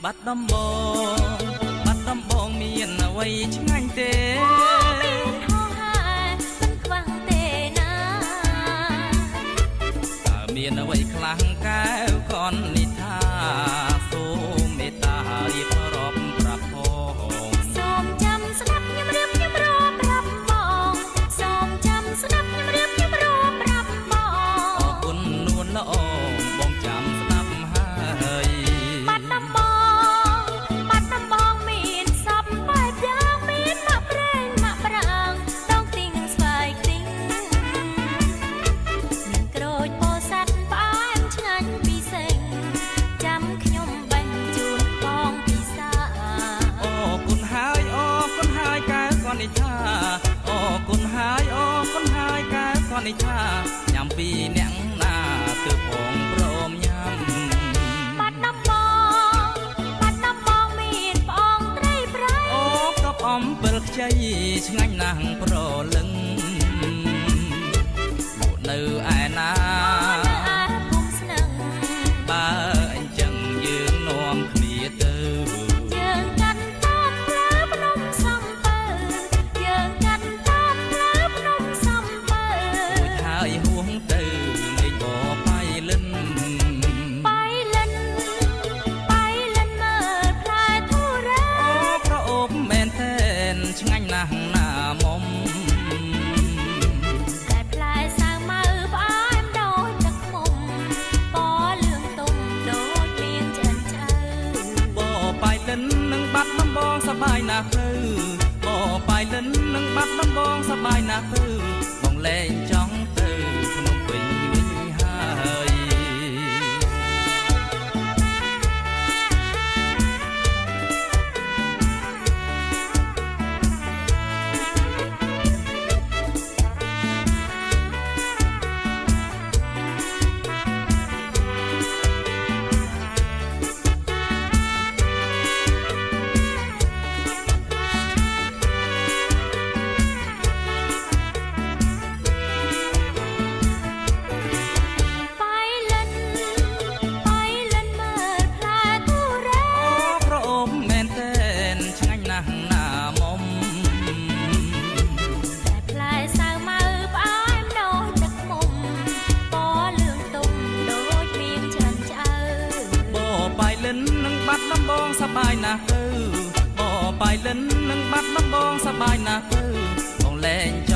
បាត់ដំបងមានអ្វីឆ្ងាញ់ទេមានហោហាមិនខ្វះទេណាតើមានអ្វីខ្លាំងកែវកននិថាសូមមេត្តារៀបរាប់ប្រាប់ផងសូមចាំស្ដាប់ខ្ញុំរៀបខ្ញុំរាប់ប្រាប់បងសូមចាំស្ដាប់ខ្ញុំរៀបខ្ញុំរាប់ប្រាប់បងអរគុណនួនល្អបងចាំស្ដាប់ហើយបាត់ដំបងមានសពបែបយ៉ាងមានមកប្រេងមកប្រាំងដងទីងនឹងស្វាយទីងមានក្រូចពោធិ៍សាត់ផ្អែមឆ្ងាញ់ពិសេសចាំខ្ញុំបាញ់ជូនបងពិសាអរគុណហើយកែវកននិថាអរគុណហើយកែវកននិថាញ៉ាំពីអ្នកណាទើបបងព្រមញ៉ាំបាត់ដំបងមានផ្អងត្រីប្រៃអូកប់អំពិលខ្ចីឆ្ងាញ់ណាស់ប្រលឹងលោកនៅឯណាភូមិស្នឹងបើអញ្ចឹងយើងនាំគ្នាទៅយើងកាន់តាមផ្លូវភ្នំសំពៅយើងកាន់តាមផ្លូវភ្នំសំពៅរួចហើយហួងទៅលេងបបៃលិនបៃលិនមើលផ្លែធូរ៉ាអូប្រអូបមែនទែនឆ្ងាញ់ណាស់ណាមុំតែផ្លែសាវម៉ៅផ្អែមដូចទឹកមុំពណ៌លឿងទុំដូចមាសឆ្អិនឆ្អៅបបៃលិននឹងបាត់ដំបងសបាយណាស់ទៅបបៃលិននឹងបាត់ដំបងសបាយណាស់ទៅបងលែងចង់ទៅភ្នំពេញវិញហើយនឹងបាត់ដំបងសបាយណាស់ទៅបបៃលិននឹងបាត់ដំបងសបាយណាស់ទៅបងលែងច